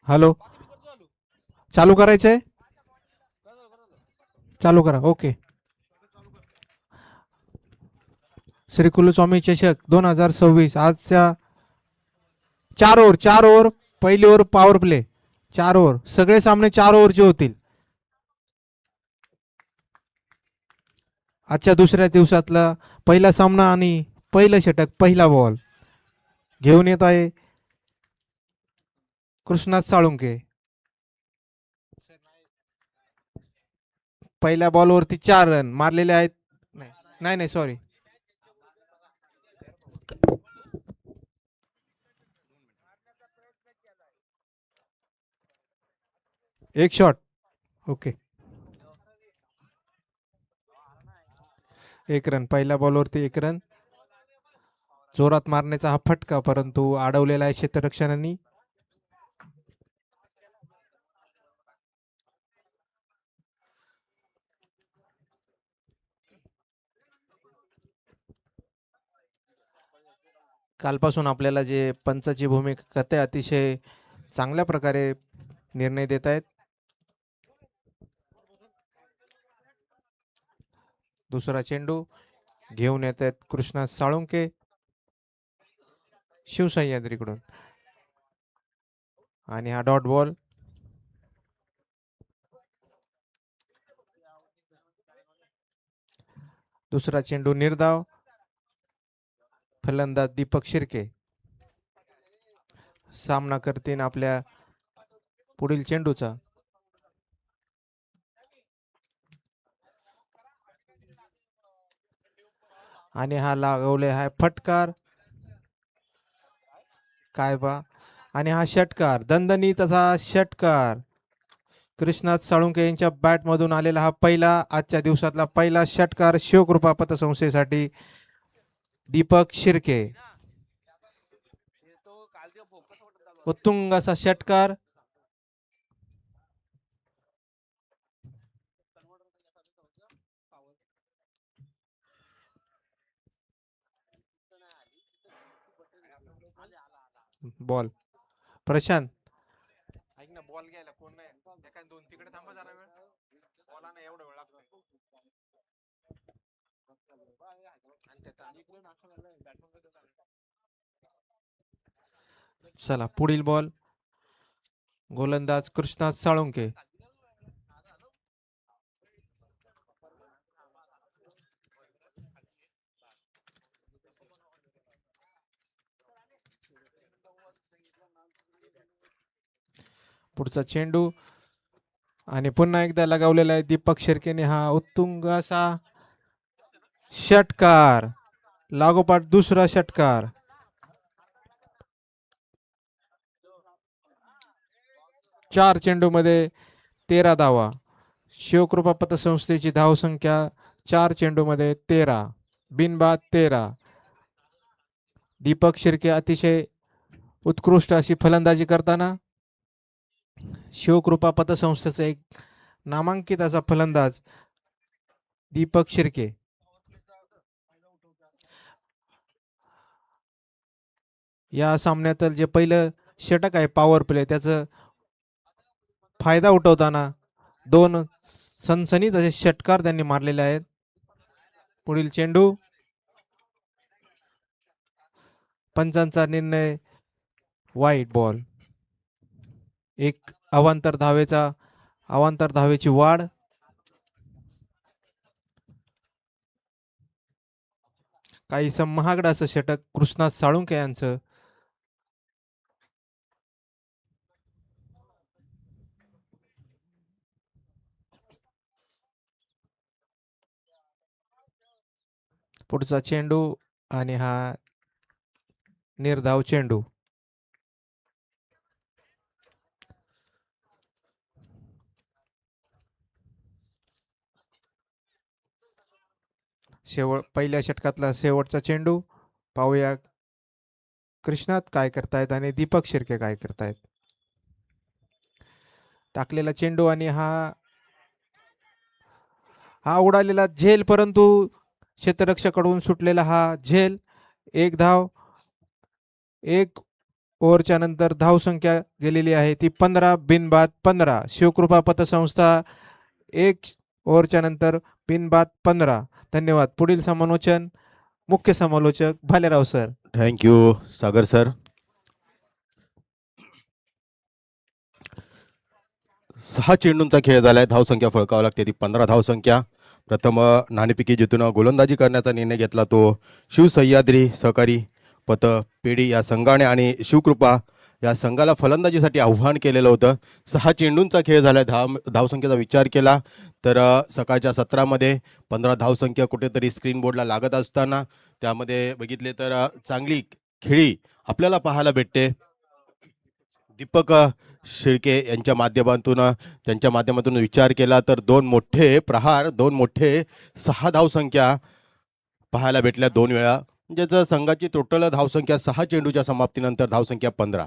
Hello, चालू करायचंय? चालू करा. ओके. श्री कुलस्वामी चषक 2026 आजच्या 4 ओव्हर पहिली ओव्हर पॉवर प्ले. 4 ओव्हर सगळे सामने 4 ओव्हरचे होतील. आजच्या दुसऱ्या दिवसातला पहिला सामना आणि पहिलं षटक, पहिला बॉल घेऊन येत आहे कृष्णात साळुंके. पहिल्या बॉलवरती 4 रन मारलेले आहेत. नाही नाही, सॉरी. एक शॉट. ओके. 1 रन पहिल्या बॉलवरती 1 रन. जोरात मारण्याचा हा फटका, परंतु अडवलेला आहे क्षेत्ररक्षणांनी. कालपासून आपल्याला जे पंचाची भूमिका करते अतिशय चांगल्या प्रकारे निर्णय देत आहेत. दुसरा चेंडू घेऊन येत आहेत कृष्णा साळुंके शिवसह्याद्रीकडून आणि हा डॉट बॉल. दुसरा चेंडू निर्धाव. फलंदाज दीपक शिर्के सामना करतील आपल्या पुढील चेंडूचा. आणि हा लागवले हा फटकार. काय बा. आणि हा षटकार, दणदणीत असा षटकार. कृष्णात साळुंके यांच्या बॅट मधून आलेला हा पहिला, आजच्या दिवसातला पहिला षटकार शिवकृपा पतसंस्थेसाठी दीपक शिर्के. उत्तुंग असा षटकार. बॉल प्रशांत, ऐक ना, बॉल घ्यायला कोण नाही. एका दोन तिकडे थांबा जरा वेळ. बॉला नाही एवढा वेळ लागतो. चला पुढील बॉल. गोलंदाज कृष्णात साळुंके. पुढचा चेंडू आणि पुन्हा एकदा लगावलेला आहे दीपक शिर्केने हा उत्तुंग असा षटकार. लागोपाठ दुसरा षटकार. चार चेंडू मध्ये 13 धावा. शिवकृपा पतसंस्थेची धावसंख्या 4 चेंडू मध्ये 13, बिनबाद 13. दीपक शिर्के अतिशय उत्कृष्ट अशी फलंदाजी करताना शिवकृपा पतसंस्थेचा एक नामांकित असा फलंदाज दीपक शिर्के. या सामन्यातील जे पहिलं षटक आहे पॉवर प्ले, त्याचा फायदा उठवताना 2 सनसनीत असे षटकार त्यांनी मारलेले आहेत. पुढील चेंडू. पंचांचा निर्णय वाईट बॉल. एक अवांतर धावेची वाढ. काहीस महागडं असं षटक कृष्णात साळुंके यांचं. पुढचा चेंडू आणि हा निर्धाव चेंडू. पहिल्या षटकातला शेवटचा चेंडू. पाहूया कृष्णात काय करतायत आणि दीपक शिर्के काय करतायत. टाकलेला चेंडू आणि हा उडालेला झेल, परंतु क्षेत्ररक्षकाकडून सुटलेला हा झेल. 1 धाव. 1 ओव्हरच्या नंतर धावसंख्या गेलेली आहे ती 15 बिनबाद 15. शिवकृपा पतसंस्था 1 ओव्हरच्या नंतर बिनबाद 15. धन्यवाद. पुढील समालोचन मुख्य समालोचक भालेराव सर. थँक्यू सागर सर. सहा चेंडूंचा खेळ झालाय. धावसंख्या फळकावं लागते ती 15 धावसंख्या. प्रथम नाणेफेकी जिथून गोलंदाजी करण्याचा निर्णय घेतला तो शिवसह्याद्री सहकारी पत पेढी या संघाने आणि शिवकृपा या संघाला फलंदाजीसाठी आव्हान केलेलं होतं. 6 चेंडूंचा खेळ झाला. धावसंख्येचा विचार केला तर सकाळच्या सत्रामध्ये 15 धावसंख्या कुठेतरी स्क्रीन बोर्डला लागत असताना त्यामध्ये बघितले तर चांगली खेळी आपल्याला पाहायला भेटते. दीपक शिर्के यांच्या माध्यमातून त्यांच्या माध्यमातून विचार केला तर 2 मोठे प्रहार 2 मोठे 6 धावसंख्या पाहायला भेटल्या 2 वेळा. ज्याचं संघाची टोटल धावसंख्या 6 चेंडूच्या समाप्तीनंतर धावसंख्या 15.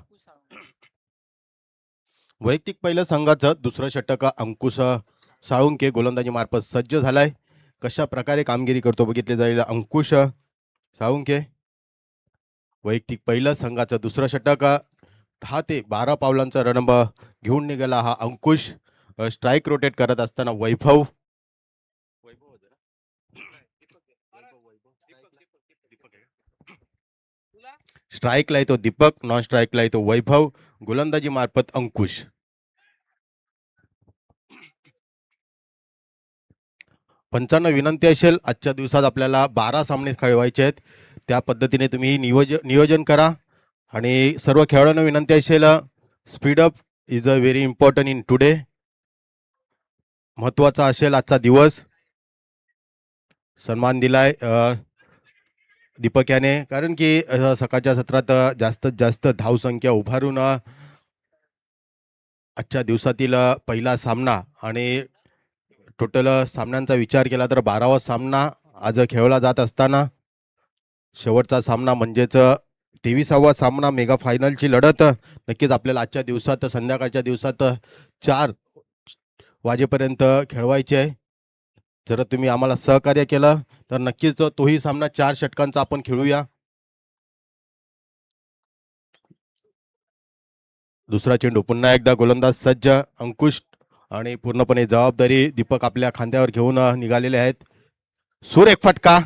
वैयक्तिक पहिलं संघाचं दुसरं षटक अंकुश साळुंके गोलंदाजी मार्फत सज्ज झालाय. कशा प्रकारे कामगिरी करतो बघितले जाईल. अंकुश साळुंके वैयक्तिक पहिलं संघाचं दुसरं षटक 10 ते 12 पावलांचा रणंब घेऊन निघाला हा अंकुश. स्ट्राईक रोटेट करत असताना वैभव स्ट्राईकला येतो दीपक, नॉन स्ट्राईकला येतो वैभव. गोलंदाजी मार्फत अंकुश. पंचांना विनंती असेल आजच्या दिवसात आपल्याला 12 सामने खेळवायचे आहेत. त्या पद्धतीने तुम्ही नियोजन करा आणि सर्व खेळाडूंना विनंती असेल speed up is a very important in today. महत्त्वाचा असेल आजचा दिवस. सन्मान दिलाय दीपक याने कारण की सकाळच्या सत्रात जास्तीत जास्त धावसंख्या उभारून आजच्या दिवसातील पहिला सामना आणि टोटल सामन्यांचा विचार केला तर 12वा सामना आज खेळला जात असताना शेवटचा सामना म्हणजेच 23वा सामना मेगा फायनलची लढत नक्कीच आपल्याला आजच्या दिवसात संध्याकाळच्या दिवसात 4 वाजेपर्यंत खेळवायची आहे. जर तुम्ही आम्हाला सहकार्य केलं तर नक्कीच तोही सामना 4 षटकांचा आपण खेळूया. दुसरा चेंडू पुन्हा एकदा गोलंदाज सज्ज अंकुश आणि पूर्णपणे जबाबदारी दीपक आपल्या खांद्यावर घेऊन निघालेले आहेत. सूर एक फटका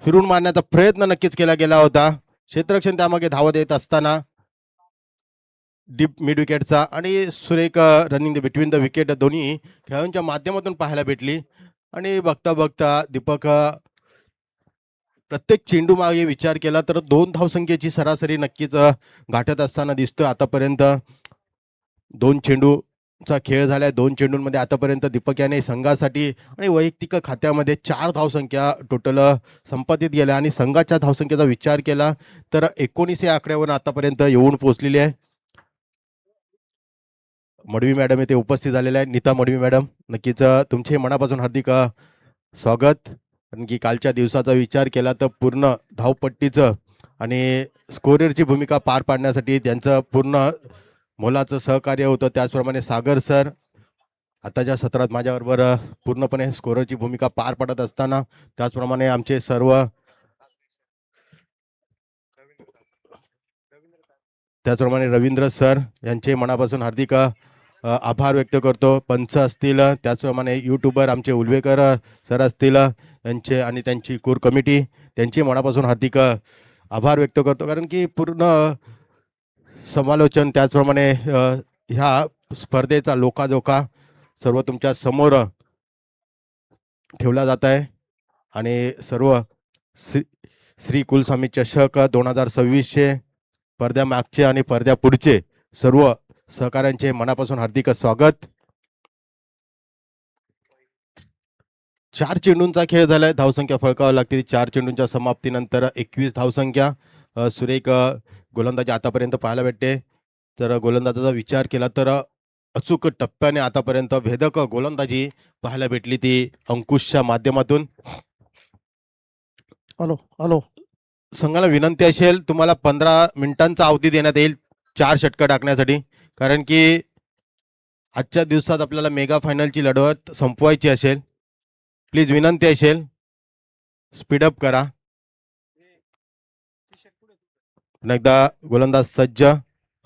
फिरून मारण्याचा प्रयत्न नक्कीच केला गेला होता. क्षेत्ररक्षण त्यामागे धावत येत असताना डीप मिड विकेटचा आणि सुरेख रनिंग बिटवीन द विकेट दोन्ही खेळाडूंच्या माध्यमातून पाहायला भेटली. आणि बघता बघता दीपक प्रत्येक चेंडू मागे विचार केला तर 2 धावसंख्येची सरासरी नक्कीच गाठत असताना दिसतोय. आतापर्यंत 2 चेंडूचा खेळ झालाय. 2 चेंडूंमध्ये आतापर्यंत दीपक याने संघासाठी आणि वैयक्तिक खात्यामध्ये 4 धावसंख्या टोटल संपादित गेल्या आणि संघाच्या धावसंख्येचा विचार केला तर 19 या आकड्यावर आतापर्यंत येऊन पोहोचलेली आहे. मडवी मॅडम येथे उपस्थित झालेले आहे. नीता मडवी मॅडम नक्कीच तुमचे मनापासून हार्दिक स्वागत. कारण की कालच्या दिवसाचा विचार केला तर पूर्ण धावपट्टीचं आणि स्कोररची भूमिका पार पाडण्यासाठी त्यांचं पूर्ण मोलाचं सहकार्य होतं. त्याचप्रमाणे सागर सर आताच्या सत्रात माझ्याबरोबर पूर्णपणे स्कोररची भूमिका पार पाडत असताना त्याचप्रमाणे आमचे सर्व त्याचप्रमाणे रवींद्र सर यांचे मनापासून हार्दिक आभार व्यक्त करतो. पंच असतील त्याचप्रमाणे यूट्यूबर आमचे उलवेकर सर असतील यांचे आणि त्यांची कोर कमिटी त्यांची मनापासून हार्दिक आभार व्यक्त करतो. कारण की पूर्ण समालोचन त्याचप्रमाणे ह्या स्पर्धेचा लोकाजोखा सर्व तुमच्या समोर ठेवला जात आहे आणि सर्व श्री कुलस्वामी चषक 2026चे पडद्यामागचे आणि पडद्यापुढचे सर्व सहकाऱ्यांचे मनापासून हार्दिक स्वागत. 4 चेंडूंचा खेळ झालाय. धावसंख्या फळकावी लागते 4 चेंडूंच्या समाप्तीनंतर 21 धावसंख्या. सुरेख गोलंदाजी आतापर्यंत पाहायला भेटते. तर गोलंदाजाचा विचार केला तर अचूक टप्प्याने आतापर्यंत भेदक गोलंदाजी पाहायला भेटली ती अंकुशच्या माध्यमातून. हॅलो संघाला विनंती असेल तुम्हाला 15 मिनिटांचा अवधी देण्यात येईल 4 षटकं टाकण्यासाठी. कारण की आजच्या दिवसात आपल्याला मेगा फायनलची लढत संपवायची असेल. प्लीज विनंती असेल स्पीडअप करा. पुन्हा एकदा गोलंदाज सज्ज,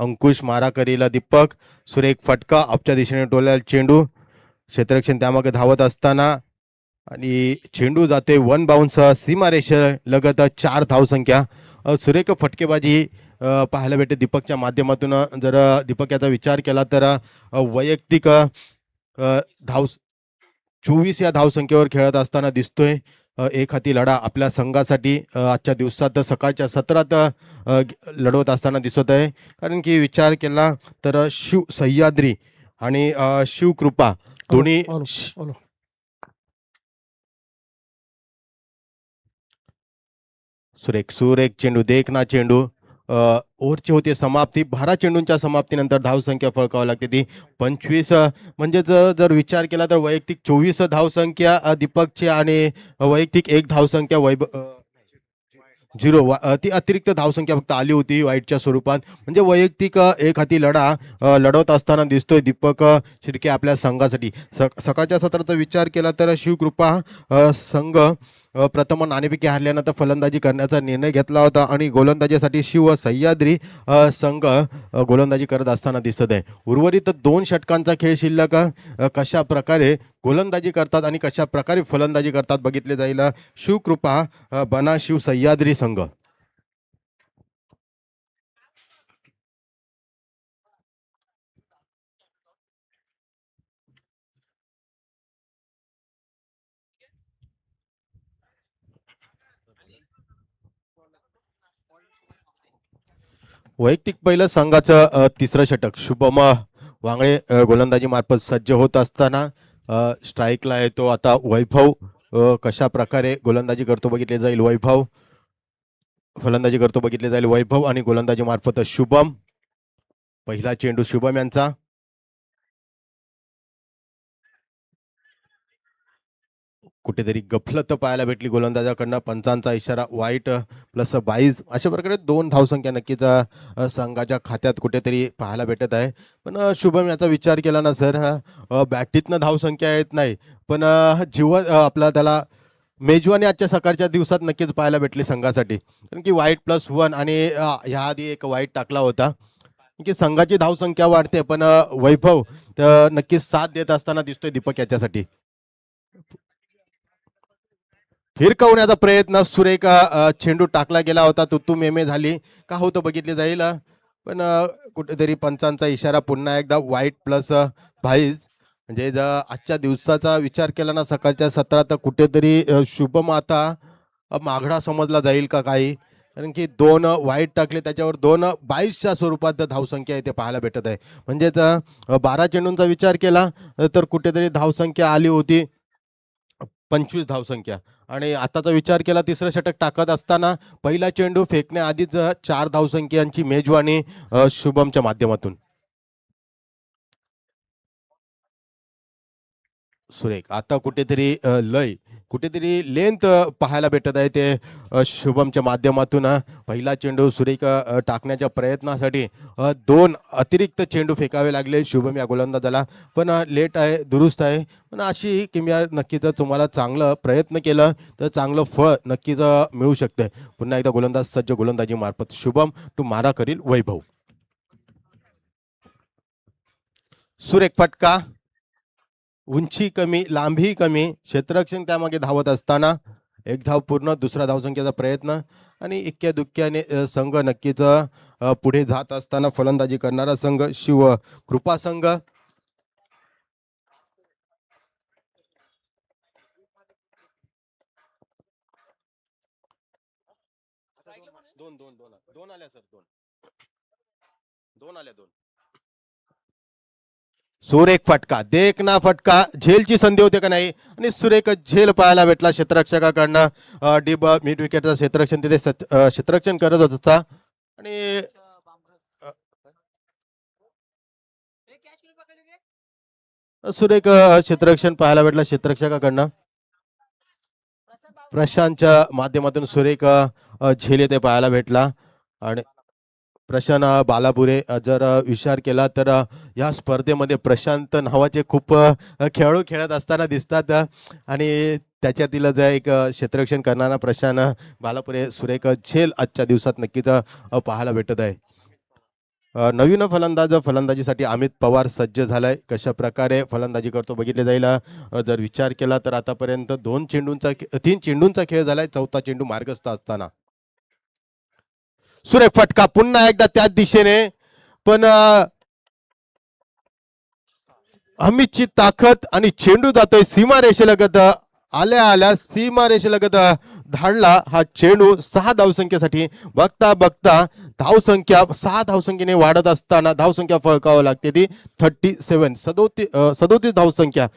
अंकुश मारा करीला दीपक, सुरेख फटका अपच्या दिशेने टोल्याला चेंडू, क्षेत्ररक्षण त्यामागे धावत असताना आणि चेंडू जाते वन बाउन्स सीमारेषे लगत 4 धावसंख्या. सुरेख फटकेबाजी पाहायला भेटते दीपकच्या माध्यमातून. जर दीपक याचा विचार केला तर वैयक्तिक धाव 24 या धावसंख्येवर खेळत असताना दिसतोय. एक हाती लढा आपल्या संघासाठी आजच्या दिवसात सकाळच्या सत्रात लढवत असताना दिसत आहे. कारण की विचार केला तर शिव सह्याद्री आणि शिवकृपा दोन्ही सुरेख सुरेख चेंडू देखना चेंडू. ओव्हरची होती समाप्ती. 12 चेंडूंच्या समाप्तीनंतर धावसंख्या फळकावी लागते ती 25. म्हणजेच जर विचार केला तर वैयक्तिक 24 धावसंख्या दीपकची आणि वैयक्तिक 1 धावसंख्या 0 ती अतिरिक्त धावसंख्या फक्त आली होती वाईटच्या स्वरूपात. म्हणजे वैयक्तिक एक हाती लढा लढवत असताना दिसतोय दीपक शिर्के आपल्या संघासाठी. सकाळच्या सत्राचा विचार केला तर शिवकृपा संघ प्रथम नाणेफेकी हारल्यानंतर फलंदाजी करण्याचा निर्णय घेतला होता आणि गोलंदाजीसाठी शिव सह्याद्री संघ गोलंदाजी करत असताना दिसत आहे. उर्वरित 2 षटकांचा खेळ शिल्लक कशा प्रकारे गोलंदाजी करतात आणि कशा प्रकारे फलंदाजी करतात बघितले जाईल. शिवकृपा बना शिव सह्याद्री संघ. वैयक्तिक पहिलं संघाचं तिसरं षटक शुभम वांगळे गोलंदाजी मार्फत सज्ज होत असताना स्ट्राईकला येतो आता वैभव. कशा प्रकारे गोलंदाजी करतो बघितले जाईल वैभव. फलंदाजी करतो बघितले जाईल वैभव आणि गोलंदाजी मार्फत शुभम. पहिला चेंडू शुभम यांचा. कुठेतरी गफलत पाहायला भेटली गोलंदाजाकडनं. पंचांचा इशारा वाईट +22 अशा प्रकारे 2 धावसंख्या नक्कीच संघाच्या खात्यात कुठेतरी पाहायला भेटत आहे. पण शुभम याचा विचार केला ना सर, बॅटीतनं धावसंख्या येत नाही पण जीवन आपला त्याला मेजवानी आजच्या सकाळच्या दिवसात नक्कीच पाहायला भेटली संघासाठी. कारण की वाईट +1 आणि ह्या आधी एक वाईट टाकला होता की संघाची धावसंख्या वाढते. पण वैभव नक्कीच साथ देत असताना दिसतोय दीपक याच्यासाठी. फिरकवण्याचा प्रयत्न सुरेख चेंडू टाकला गेला होता. तुतू मेमे झाली का होतं बघितले जाईल. पण कुठेतरी पंचांचा इशारा पुन्हा एकदा वाईट +22. म्हणजे जर आजच्या दिवसाचा विचार केला ना सकाळच्या सत्रात कुठेतरी शुभम आता माघडा समजला जाईल का काही. कारण की 2 वाईट टाकले त्याच्यावर 2-22च्या स्वरूपात धावसंख्या इथे पाहायला भेटत आहे. म्हणजेच 12 चेंडूंचा विचार केला तर कुठेतरी धावसंख्या आली होती 25 धावसंख्या. आणि आताचा विचार केला तिसरं षटक टाकत असताना पहिला चेंडू फेकण्याआधीच 4 धावसंख्यांची मेजवानी शुभमच्या माध्यमातून. सुरेख आता कुठेतरी लय कुठेतरी लेंथ पाहायला भेटत आहे ते शुभमच्या माध्यमातून. पहिला चेंडू सुरेख टाकण्याच्या प्रयत्नासाठी 2 अतिरिक्त चेंडू फेकावे लागले शुभम या गोलंदाजाला. पण लेट आहे दुरुस्त आहे. पण अशी किमया नक्कीच तुम्हाला चांगलं प्रयत्न केलं तर चांगलं फळ नक्कीच मिळू शकते. पुन्हा एकदा गोलंदाज सज्ज गोलंदाजी मार्फत शुभम टू मारा करील वैभव. सुरेख फटका. उंची कमी लांबी कमी क्षेत्ररक्षण त्यामागे धावत असताना 1 धाव पूर्ण. दुसरा धावसंख्येचा प्रयत्न आणि इक्क्या दुक्क्याने संघ नक्कीच पुढे जात असताना फलंदाजी करणारा संघ शिव कृपा संघ. दोन आल्या सर. दोन आल्या. सुरेख फटका देखना फटका. झेलची संधी होते का नाही आणि सुरेख झेल पाहायला भेटला क्षेत्ररक्षकाकडनं. डीप मिड विकेटचं क्षेत्ररक्षण तिथे क्षेत्ररक्षण करत होता आणि सुरेख क्षेत्ररक्षण पाहायला भेटला क्षेत्ररक्षकाकडनं. प्रशांतच्या माध्यमातून सुरेख झेल येथे पाहायला भेटला. आणि प्रशांत बालापुरे जर विचार केला तर या स्पर्धेमध्ये प्रशांत नावाचे खूप खेळाडू खेळत असताना दिसतात आणि त्याच्यातीलच एक क्षेत्ररक्षण करणारा प्रशांत बालापुरे सुरेख झेल आजच्या दिवसात नक्कीच पाहायला भेटत आहे. नवीन फलंदाजीसाठी अमित पवार सज्ज झालाय. कशा प्रकारे फलंदाजी करतो बघितले जाईल. जर विचार केला तर आतापर्यंत 3 चेंडूंचा खेळ झालाय. चौथा चेंडू मार्गस्थ असताना सुरेख फटका पुन्हा एकदा त्याच दिशेने, पण अमितची ताकद आणि चेंडू जातोय सीमारेषेलगत. आल्या सीमारेषेलगत धाडला हा चेंडू. 6 धावसंख्येसाठी बघता बघता धावसंख्या 6 धावसंख्येने वाढत असताना धावसंख्या फळकावं लागते ती 37 धावसंख्या.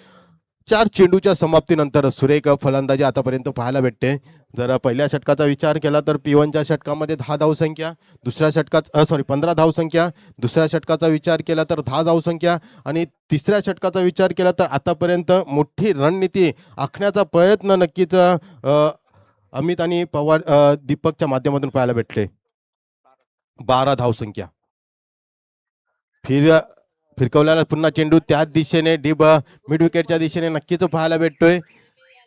4 चेंडूच्या समाप्तीनंतर सुरेख फलंदाजी आतापर्यंत पाहायला भेटते. जर पहिल्या षटकाचा विचार केला तर P1च्या षटकामध्ये 10 धावसंख्या, दुसऱ्या षटकात 15 धावसंख्या, दुसऱ्या षटकाचा विचार केला तर 10 धावसंख्या आणि तिसऱ्या षटकाचा विचार केला तर आतापर्यंत मोठी रणनीती आखण्याचा प्रयत्न नक्कीच अमित आणि पवार दीपकच्या माध्यमातून पाहायला भेटले. 12 धावसंख्या. फिरकवल्याला पुन्हा चेंडू त्याच दिशेने डीप मिड विकेटच्या दिशेने नक्कीच पाहायला भेटतोय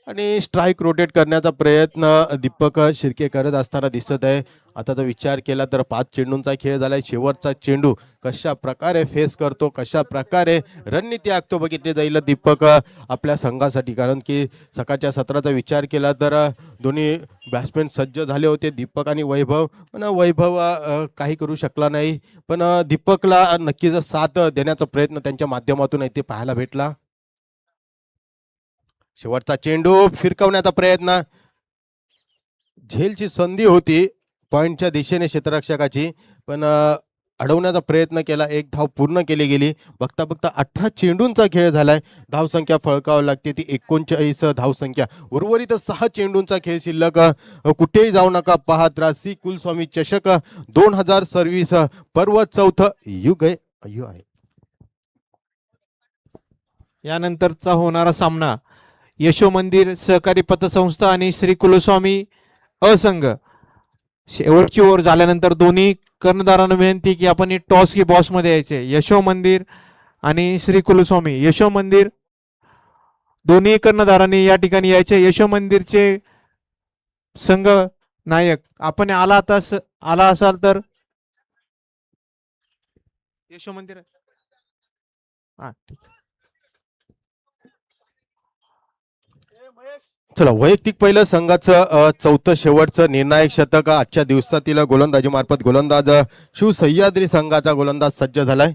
आणि स्ट्राईक रोटेट करण्याचा प्रयत्न दीपक शिर्के करत असताना दिसत आहे. आताचा विचार केला तर 5 चेंडूंचा खेळ झालाय. शेवटचा चेंडू कशा प्रकारे फेस करतो, कशा प्रकारे रणनीती आखतो बघितले जाईल दीपक आपल्या संघासाठी. कारण की सकाळच्या सत्राचा विचार केला तर दोन्ही बॅट्समॅन सज्ज झाले होते, दीपक आणि वैभव. पण वैभव काही करू शकला नाही, पण दीपकला नक्कीच साथ देण्याचा प्रयत्न त्यांच्या माध्यमातून इथे पाहायला भेटला. शेवटचा चेंडू फिरकवण्याचा प्रयत्न, झेलची संधी होती पॉइंटच्या दिशेने क्षेत्ररक्षकाची, पण अडवण्याचा प्रयत्न केला. 1 धाव पूर्ण केली गेली. बघता बघता 18 चेंडूंचा खेळ झालाय. धावसंख्या फळकावं लागते ती 39 धावसंख्या. उर्वरित 6 चेंडूंचा खेळ शिल्लक. कुठेही जाऊ नका, पाहत राहा सी कुलस्वामी चषक 2026 पर्व 4 युग आहे. यानंतरचा होणारा सामना यशो मंदिर सहकारी पतसंस्था आणि श्री कुलस्वामी असंघ. शेवटची ओव्हर झाल्यानंतर दोन्ही कर्णधारांना विनंती की आपण टॉस की बॉस मध्ये यायचे. यशो मंदिर आणि श्री कुलस्वामी. यशो मंदिर दोन्ही कर्णधारांनी या ठिकाणी यायचे. यशो मंदिरचे संघ नायक आपण आला असाल तर यशो मंदिर. हा ठीक. चला, वैयक्तिक पहिलं संघाचं 4थं शेवटचं निर्णायक शतक आजच्या दिवसातील गोलंदाजी मार्फत गोलंदाज शिव सह्याद्री संघाचा गोलंदाज सज्ज झालाय.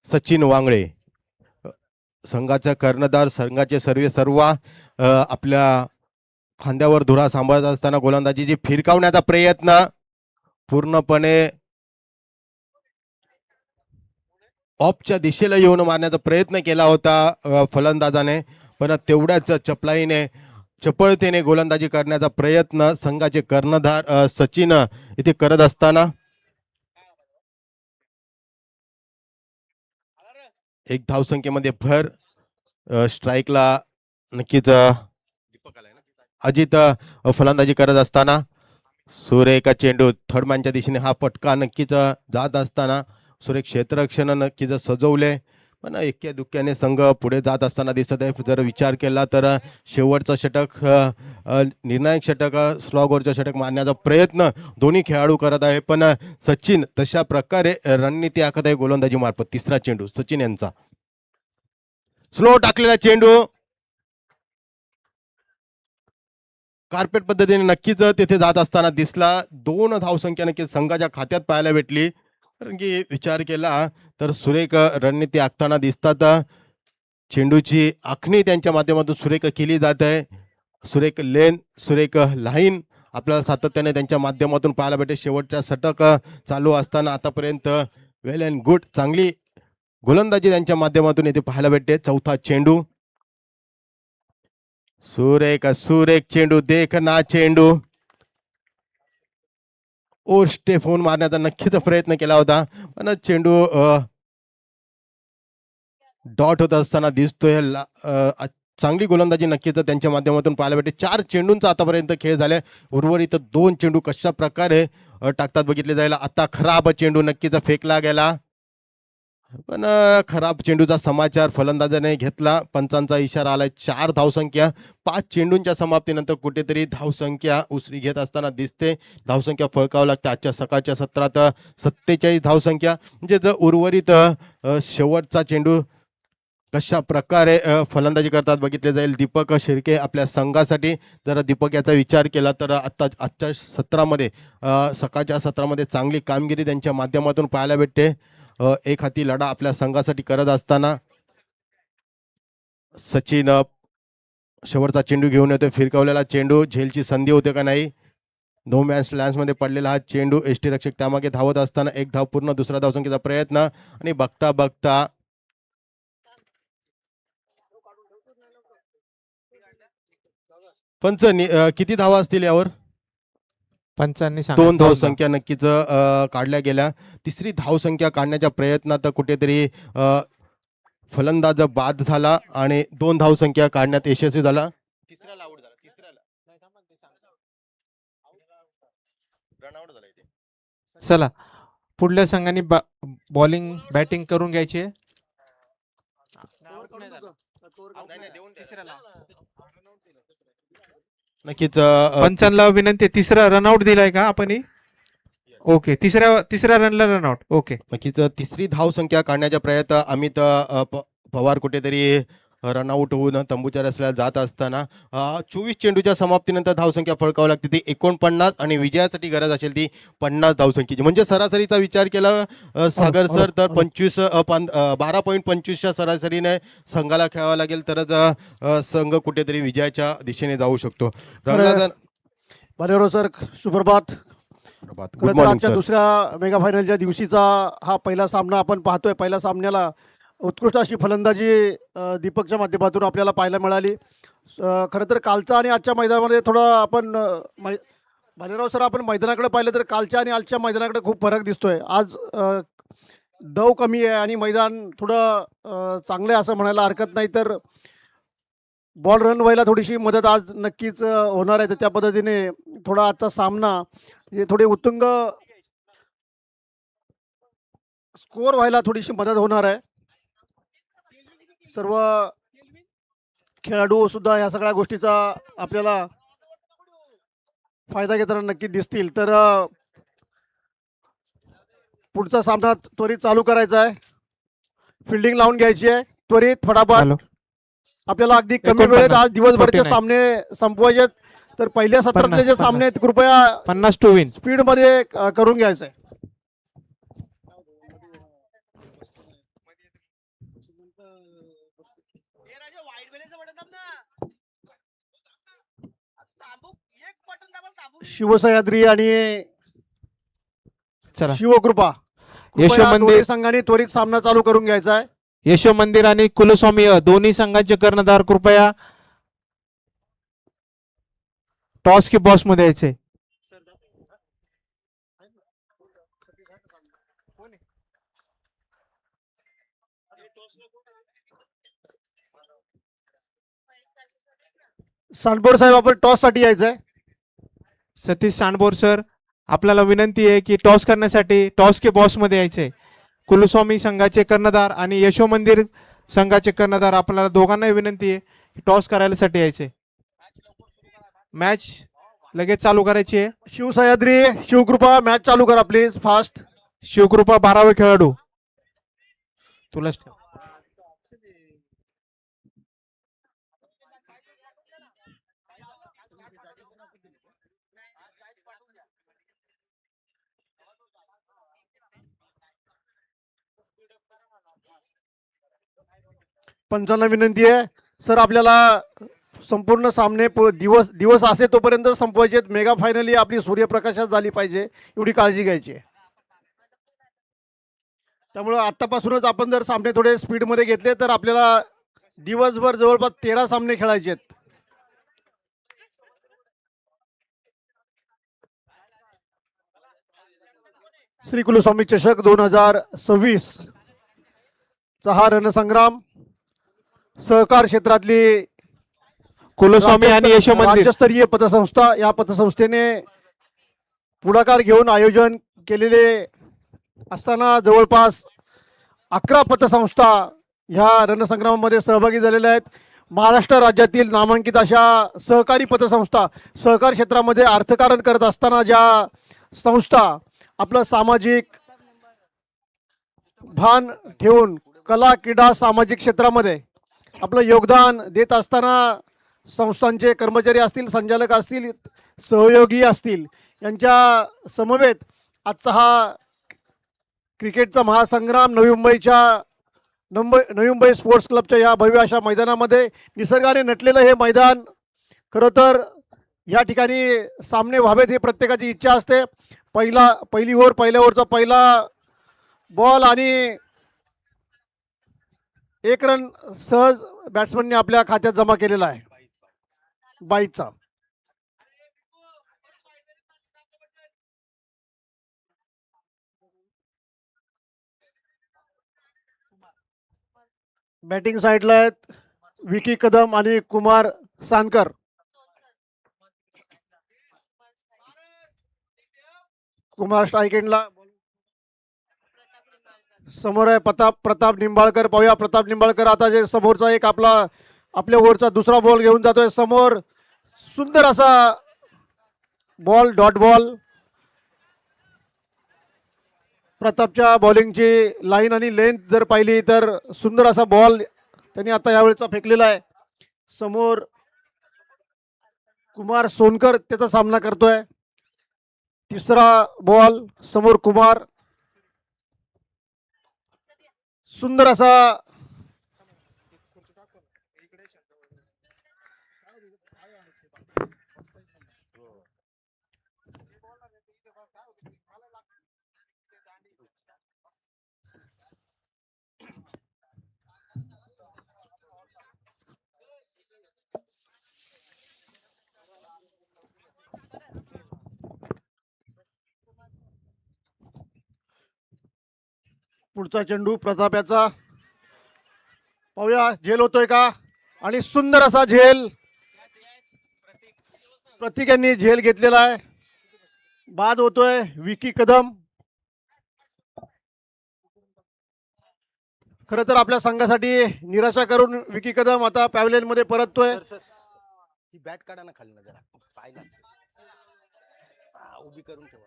सचिन वांगळे संघाचा कर्णधार, संघाचे सर्व आपल्या खांद्यावर धुरा सांभाळत असताना गोलंदाजीची फिरकावण्याचा प्रयत्न पूर्णपणे ऑफच्या दिशेला येऊन मारण्याचा प्रयत्न केला होता फलंदाजाने, पण तेवढ्याच चपळतेने गोलंदाजी करण्याचा प्रयत्न संघाचे कर्णधार सचिन इथे करत असताना 1 धावसंख्येमध्ये भर. स्ट्राईकला नक्कीच अजित फलंदाजी करत असताना सुरेख चेंडू थर्डमॅनच्या दिशेने हा फटका नक्कीच जात असताना सुरेख क्षेत्ररक्षण नक्कीच सजवले, पण एक्क्या दुक्क्याने संघ पुढे जात असताना दिसत आहे. जर विचार केला तर शेवटचं षटक निर्णायक षटक स्लॉगवरचं षटक मारण्याचा प्रयत्न दोन्ही खेळाडू करत आहे, पण सचिन तशा प्रकारे रणनीती आखत आहे गोलंदाजी मार्फत. तिसरा चेंडू सचिन यांचा स्लो टाकलेला चेंडू कार्पेट पद्धतीने नक्कीच तेथे जात असताना दिसला. 2 धावसंख्या नक्कीच संघाच्या खात्यात पाहायला भेटली. कारण की विचार केला तर सुरेख रणनीती आखताना दिसतात. चेंडूची आखणी त्यांच्या माध्यमातून सुरेख केली जात आहे. सुरेख लेन, सुरेख लाईन आपल्याला सातत्याने त्यांच्या माध्यमातून पाहायला भेटते. शेवटच्या षटक चालू असताना आतापर्यंत वेल अँड गुड चांगली गोलंदाजी त्यांच्या माध्यमातून इथे पाहायला भेटते. 4था चेंडू सुरेख चेंडू, देख ना चेंडू. स्टेफोन मारण्याचा नक्कीच प्रयत्न केला होता, पण चेंडू डॉट होत असताना दिसतोय. चांगली गोलंदाजी नक्कीच त्यांच्या माध्यमातून पाहायला भेटते. 4 चेंडूंचा आतापर्यंत खेळ झालाय. उर्वरित 2 चेंडू कशा प्रकारे टाकतात बघितले जाईल. आता खराब चेंडू नक्कीच फेकला गेला. पण खराब चेंडूचा समाचार फलंदाजाने घेतला. पंचांचा इशारा आलाय. 4 धावसंख्या 5 चेंडूंच्या समाप्तीनंतर कुठेतरी धावसंख्या उसरी घेत असताना दिसते. धावसंख्या फळकावं लागते. आजच्या सकाळच्या सत्रात 47 धावसंख्या. म्हणजे जर उर्वरित शेवटचा चेंडू कशा प्रकारे फलंदाजी करतात बघितले जाईल. दीपक शिर्के आपल्या संघासाठी जर दीपक याचा विचार केला तर आजच्या सत्रामध्ये सकाळच्या सत्रामध्ये चांगली कामगिरी त्यांच्या माध्यमातून पाहायला भेटते. एक हाती लढा आपल्या संघासाठी करत असताना सचिन शेवटचा चेंडू घेऊन येतो. फिरकवलेला चेंडू झेलची संधी होते का नाही. नो मॅन्स लँड्समध्ये पडलेला हा चेंडू यष्टीरक्षक त्यामागे धावत असताना एक धाव पूर्ण. दुसरा धावसंख्येचा प्रयत्न आणि बघता बघता पंच किती धावा असतील यावर. पंचांनी 2 धावसंख्या नक्कीच काढल्या गेल्या. तिसरी धावसंख्या काढण्याच्या प्रयत्नात कुठेतरी फलंदाज बाद झाला आणि 2 धावसंख्या काढण्यात यशस्वी झाला. तिसऱ्याला आउट झाला. रनआउट झाला इथे. चला पुढल्या संघाने बॉलिंग बॅटिंग करून घ्यायची आहे. नक्कीच पंचांना विनंती आहे. तिसरा रनआउट दिलाय का आपण. ओके, तिसऱ्या रनला रनआउट. ओके, नक्कीच तिसरी धावसंख्या काढण्याच्या प्रयत्न अमित पवार कुठेतरी रनआउट होऊन तंबूच्या रस्त्याला जात असताना 24 चेंडूच्या समाप्तीनंतर धावसंख्या फळकावं लागते ती 49 आणि विजयासाठी गरज असेल ती 50 धावसंख्येची. म्हणजे सरासरीचा विचार केला सागर सर तर 12.25च्या सरासरीने संघाला खेळावं लागेल तरच संघ कुठेतरी विजयाच्या दिशेने जाऊ शकतो. बरोबर सर. सुप्रभात. गुड मॉर्निंग आजच्या सर. दुसऱ्या मेगा फायनलच्या दिवशीचा हा पहिला सामना आपण पाहतोय. पहिल्या सामन्याला उत्कृष्ट अशी फलंदाजी दीपकच्या माध्यमातून आपल्याला पाहायला मिळाली. खरं तर कालचा आणि आजच्या मैदानामध्ये थोडं आपण भालेराव सर आपण मैदानाकडे पाहिलं तर कालच्या आणि आजच्या मैदानाकडे खूप फरक दिसतोय. आज दव कमी आहे आणि मैदान थोडं चांगलं आहे असं म्हणायला हरकत नाही. तर बॉल रन व्हायला थोडीशी मदत आज नक्कीच होणार आहे. तर त्या पद्धतीने थोडा आजचा सामना हे थोडे उत्तुंग स्कोअर व्हायला थोडीशी मदत होणार आहे. सर्व खेळाडू सुद्धा या सगळ्या गोष्टीचा आपल्याला फायदा घेताना नक्की दिसतील. तर पुढचा सामना त्वरित चालू करायचा आहे. फिल्डिंग लावून घ्यायची आहे त्वरित फटाफट. आपल्याला अगदी कमी वेळेत आज दिवसभरचे सामने संपवायचे. तर पहिल्या सत्रातले जे सामने आहेत कृपया 50 टू विन स्पीड मध्ये करून घ्यायचंय. शिवसह्याद्री आणि चला शिवकृपा यशो मंदिर दोन्ही संघांनी त्वरित सामना चालू करून घ्यायचा आहे. यशो मंदिर आणि कुलस्वामी दोन्ही संघांचे कर्णधार कृपया टॉस की बॉस मध्ये यायचे. सांडपोर साहेब आपण टॉस साठी यायचंय. सतीश सांडबोर सर आपल्याला विनंती आहे की टॉस करण्यासाठी टॉस के बॉस मध्ये यायचे. कुलस्वामी संघाचे कर्णधार आणि यशो मंदिर संघाचे कर्णधार आपल्याला दोघांनाही विनंती आहे टॉस करायला साठी यायचे. मॅच लगेच चालू करायची आहे. शिवसह्याद्री शिवकृपा मॅच चालू करा प्लीज फास्ट. शिवकृपा 12वे खेळाडू तुलाच ठेव. पंचांना विनंती आहे सर आपल्याला संपूर्ण सामने दिवस असे तोपर्यंत संपवायचे. मेगा फायनल ही आपली सूर्यप्रकाशात झाली पाहिजे एवढी काळजी घ्यायची आहे. त्यामुळे आतापासूनच आपण जर सामने थोडे स्पीड मध्ये घेतले तर आपल्याला दिवसभर जवळपास 13 सामने खेळायचे आहेत. श्री कुलस्वामी चषक 2026 चा हा रणसंग्राम सहकार क्षेत्रातली कुलस्वामी आणि यशो मंदिर राज्यस्तरीय पतसंस्था या पतसंस्थेने पुढाकार घेऊन आयोजन केलेले असताना जवळपास 11 पतसंस्था ह्या रणसंग्रामामध्ये सहभागी झालेल्या आहेत. महाराष्ट्र राज्यातील नामांकित अशा सहकारी पतसंस्था, सहकार क्षेत्रामध्ये अर्थकारण करत असताना ज्या संस्था आपलं सामाजिक भान ठेवून कला क्रीडा सामाजिक क्षेत्रामध्ये आपलं योगदान देत असताना संस्थांचे कर्मचारी असतील, संचालक असतील, सहयोगी असतील, यांच्या समवेत आजचा हा क्रिकेटचा महासंग्राम नवी मुंबई स्पोर्ट्स क्लबच्या या भव्य अशा मैदानामध्ये निसर्गाने नटलेलं हे मैदान. खरं तर या ठिकाणी सामने व्हावेत ही प्रत्येकाची इच्छा असते. पहिली ओव्हरचा पहिला बॉल आणि 1 रन सहज बॅट्समनने आपल्या खात्यात जमा केलेला आहे बाईचा. बॅटिंग साईडला आहेत विकी कदम आणि कुमार सानकर. कुमार स्ट्राईक एंडला. समोर आहे प्रताप निंबाळकर. पाहूया प्रताप निंबाळकर आता जे समोरचा एक आपल्या ओव्हरचा दुसरा बॉल घेऊन जातोय. समोर सुंदर असा बॉल, डॉट बॉल. प्रतापच्या बॉलिंगची लाईन आणि लेंथ जर पाहिली तर सुंदर असा बॉल त्यांनी आता यावेळेचा फेकलेला आहे. समोर कुमार सोनकर त्याचा सामना करतोय. तिसरा बॉल समोर कुमार. सुंदर असा पुढचा चेंडू प्रताप याचा. पाहूया झेल होतोय का. आणि सुंदर असा झेल प्रतीक यांनी झेल घेतलेला आहे. बाद होतोय विकी कदम. खरं तर आपल्या संघासाठी निराशा करून विकी कदम आता पॅव्हलियन मध्ये परततोय. ती बॅट काढा ना खाली जरा पाहिला उभी करून ठेवा.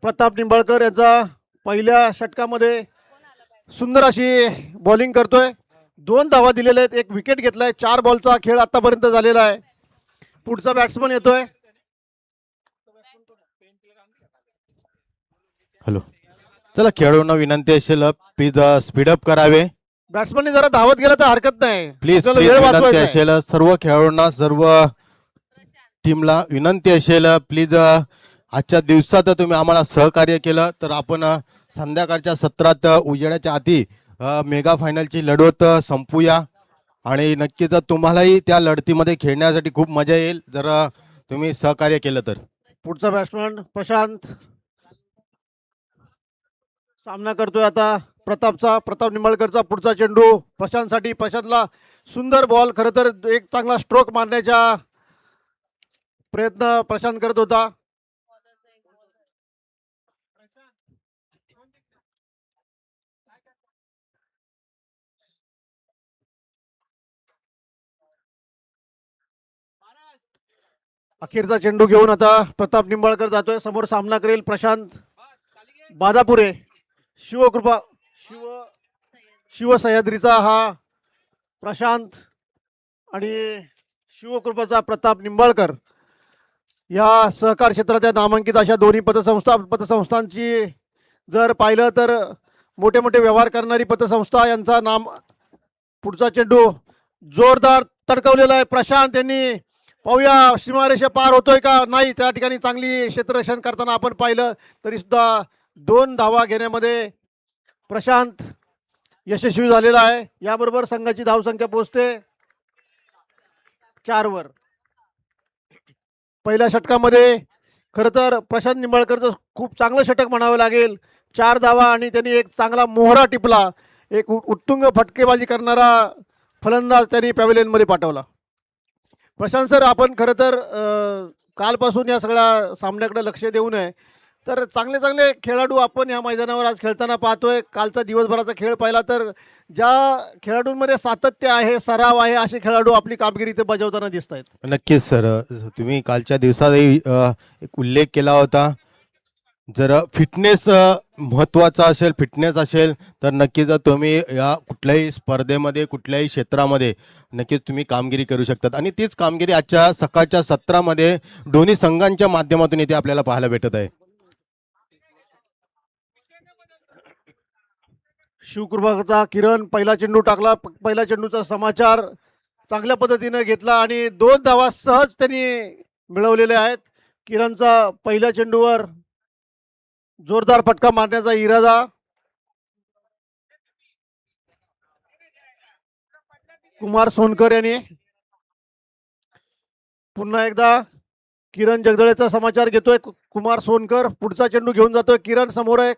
प्रताप निंबाळकर याचा पहिल्या षटकामध्ये सुंदर अशी बॉलिंग करतोय. 2 धावा दिलेल्या आहेत, 1 विकेट घेतलाय. 4 बॉलचा खेळ आतापर्यंत झालेला आहे. पुढचा बॅट्समन येतोय. हॅलो, चला खेळाडूंना विनंती असेल प्लीज स्पीडअप करावे. बॅट्समनने जरा धावत गेला तर हरकत नाही. प्लीज आपल्याला वेळ विनंती वाचवायचा आहे. असेल सर्व खेळाडूंना, सर्व टीमला विनंती असेल प्लीज आजच्या दिवसात तुम्ही आम्हाला सहकार्य केलं तर आपण संध्याकाळच्या सत्रात उजेडाच्या आधी मेगा फायनलची लढत संपूया. आणि नक्कीच तुम्हालाही त्या लढतीमध्ये खेळण्यासाठी खूप मजा येईल जर तुम्ही सहकार्य केलं तर. पुढचा बॅट्समन प्रशांत सामना करतोय आता प्रताप निंबाळकरचा. पुढचा चेंडू प्रशांतसाठी. प्रशांतला सुंदर बॉल. खरं तर एक चांगला स्ट्रोक मारण्याचा प्रयत्न प्रशांत करत होता. अखेरचा चेंडू घेऊन आता प्रताप निंबाळकर जातोय. समोर सामना करेल प्रशांत बादापुरे. शिव सह्याद्रीचा हा प्रशांत आणि शिवकृपाचा प्रताप निंबाळकर. या सहकार क्षेत्राच्या नामांकित अशा दोन्ही पतसंस्थांची जर पाहिलं तर मोठे मोठे व्यवहार करणारी पतसंस्था यांचा नाम. पुढचा चेंडू जोरदार तडकवलेला आहे. प्रशांत यांनी पाहूया सीमारेषा पार होतोय का नाही. त्या ठिकाणी चांगली क्षेत्ररक्षण करताना आपण पाहिलं तरी सुद्धा 2 धावा घेण्यामध्ये प्रशांत यशस्वी झालेला आहे. याबरोबर संघाची धावसंख्या पोहोचते 4 वर. पहिल्या षटकामध्ये खरं तर प्रशांत निंबाळकरचं खूप चांगलं षटक म्हणावं लागेल. 4 धावा आणि त्यांनी एक चांगला मोहरा टिपला. एक उत्तुंग फटकेबाजी करणारा फलंदाज त्यांनी पॅव्हलियनमध्ये पाठवला. प्रशांत सर, आपण खरं तर कालपासून या सगळ्या सामन्याकडे लक्ष देऊ नये. तर चांगले चांगले खेळाडू आपण या मैदानावर आज खेळताना पाहतोय. कालचा दिवसभराचा खेळ पाहिला तर ज्या खेळाडूंमध्ये सातत्य आहे, सराव आहे, असे खेळाडू आपली कामगिरी इथे बजावताना दिसत आहेत. नक्कीच सर, तुम्ही कालच्या दिवसातही एक उल्लेख केला होता. जर फिटनेस महत्त्वाचा असेल, फिटनेस असेल तर नक्कीच तुम्ही या कुठल्याही स्पर्धेमध्ये, कुठल्याही क्षेत्रामध्ये नक्कीच तुम्ही कामगिरी करू शकतात. आणि तीच कामगिरी आजच्या सकाळच्या सत्रामध्ये दोन्ही संघांच्या माध्यमातून इथे आपल्याला पाहायला भेटत आहे. शिवकृपाचा किरण पहिला चेंडू टाकला. पहिल्या चेंडूचा समाचार चांगल्या पद्धतीने घेतला आणि 2 धावा सहज त्यांनी मिळवलेले आहेत. किरणचा पहिल्या चेंडूवर जोरदार फटका मारण्याचा इरादा. कुमार सोनकर यांनी पुन्हा एकदा किरण जगदळेचा समाचार घेतोय. कुमार सोनकर पुढचा चेंडू घेऊन जातोय. किरण समोर आहे.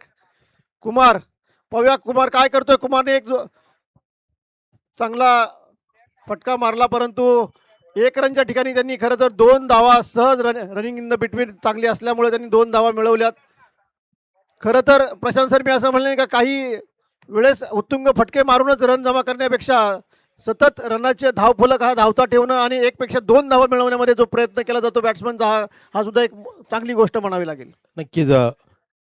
कुमार पाहूया कुमार काय करतोय. कुमारने एक चांगला फटका मारला, परंतु 1 रनच्या ठिकाणी त्यांनी खरं तर 2 धावा सहज रनिंग इन द बिटवीन चांगली असल्यामुळे त्यांनी 2 धावा मिळवल्यात. खरं तर प्रशांत सर, मी असं म्हणले का काही वेळेस उत्तुंग फटके मारूनच रन जमा करण्यापेक्षा सतत रनाचे धावफलक हा धावता ठेवणं आणि 1 पेक्षा 2 धावा मिळवण्यामध्ये जो प्रयत्न केला जातो बॅट्समनचा, हा सुद्धा एक चांगली गोष्ट म्हणावी लागेल. नक्कीच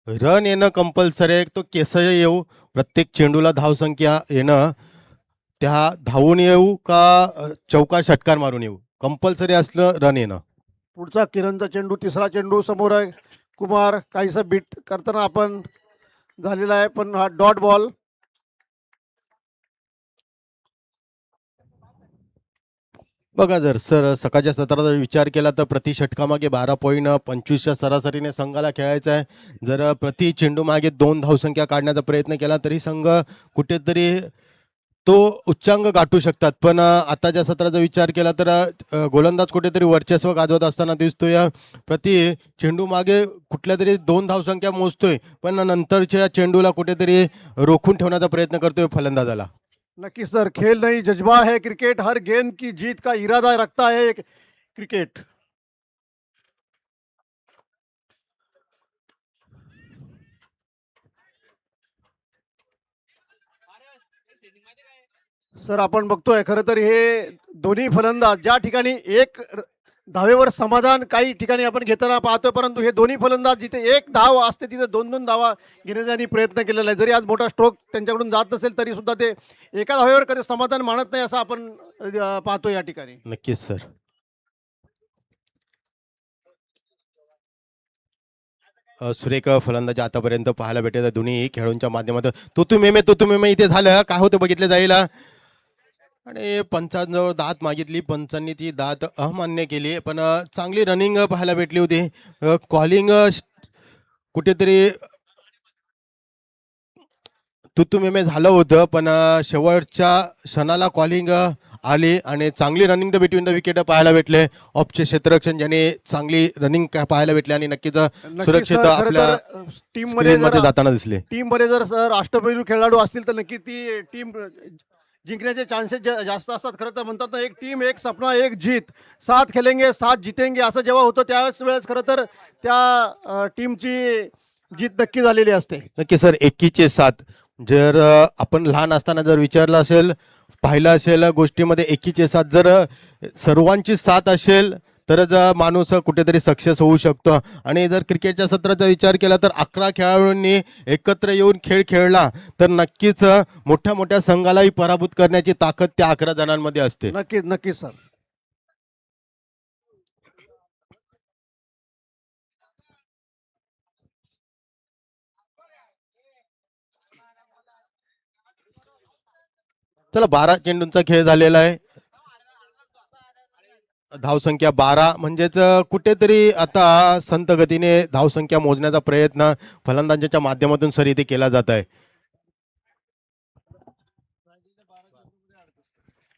रन येणं कंपल्सरी आहे. तो केसही येऊ, प्रत्येक चेंडूला धावसंख्या येणं, त्या धावून येऊ का चौकार षटकार मारून येऊ, कंपल्सरी असलं रन येणं. पुढचा किरणचा चेंडू, तिसरा चेंडू समोर आहे. कुमार काहीसा बीट करताना आपण झालेला आहे, पण हा डॉट बॉल. बघा, जर सर सकाळच्या सत्राचा विचार केला तर प्रति षटकामागे 12.25च्या सरासरीने संघाला खेळायचं आहे. जर प्रति चेंडू मागे 2 धावसंख्या काढण्याचा प्रयत्न केला तरी संघ कुठेतरी तो उच्चांक गाठू शकतात. पण आताच्या सत्राचा विचार केला तर गोलंदाज कुठेतरी वर्चस्व गाजवत असताना दिसतोय. प्रति चेंडू मागे कुठल्या तरी 2 धावसंख्या मोजतोय, पण नंतरच्या चेंडूला कुठेतरी रोखून ठेवण्याचा प्रयत्न करतोय फलंदाजाला. नक्की सर, खेल नहीं जज्बा है क्रिकेट, हर गेंद की जीत का इरादा रखता है क्रिकेट. सर आपण बघतोय खरं तर हे दोन्ही फलंदाज ज्या ठिकाणी एक धावेवर समाधान काही ठिकाणी आपण घेताना पाहतोय, परंतु हे दोन्ही फलंदाज जिथे 1 धाव असते तिथे 2-2 धावा घेण्याचा प्रयत्न केलेला आहे. जरी आज मोठा स्ट्रोक त्यांच्याकडून जात नसेल तरी सुद्धा ते एका धावेवर कधी समाधान मानत नाही असं आपण पाहतोय या ठिकाणी. नक्कीच सर. सुरेख फलंदाजी आतापर्यंत पाहायला भेटत आहे दोन्ही खेळाडूंच्या माध्यमातून. तो मेमे इथे झालं काय होतं बघितलं जाईल. आणि पंचांजवळ दात मागितली, पंचांनी ती दात अमान्य केली. पण चांगली रनिंग पाहायला भेटली होती. कॉलिंग कुठेतरी तुतुमेमे झालं होतं, पण शेवटच्या क्षणाला कॉलिंग आली आणि चांगली running the between the wicket पाहायला भेटले. ऑफचे क्षेत्ररक्षण ज्याने चांगली रनिंग पाहायला भेटले आणि नक्कीच सुरक्षित आपल्या टीम मध्ये मध्ये जाताना दिसले. टीम मध्ये जर सर अष्टपैलू खेळाडू असतील तर नक्की ती टीम जिंकण्याचे चान्सेस जास्त असतात. खरं तर म्हणतात ना, एक टीम एक सपना एक जीत, 7 खेळेंगे 7 जितेंगे असं जेव्हा होतं त्यावेळेस खरं तर त्या टीमची जीत नक्की झालेली असते. नक्की सर, 21-7 जर आपण लहान असताना जर विचारलं असेल, पाहिलं असेल गोष्टीमध्ये 21-7 जर सर्वांची साथ असेल तरच माणूस कुठेतरी सक्सेस होऊ शकतो. आणि जर क्रिकेटच्या सत्राचा विचार केला तर 11 खेळाडूंनी एकत्र येऊन खेळ खेळला तर नक्कीच मोठ्या मोठ्या संघालाही पराभूत करण्याची ताकद त्या 11 जणांमध्ये असते. नक्कीच नक्कीच सर. चला, 12 चेंडूंचा खेळ झालेला आहे. धावसंख्या 12 म्हणजेच कुठेतरी आता संत गतीने धावसंख्या मोजण्याचा प्रयत्न फलंदाजांच्या माध्यमातून सर इथे केला जात आहे.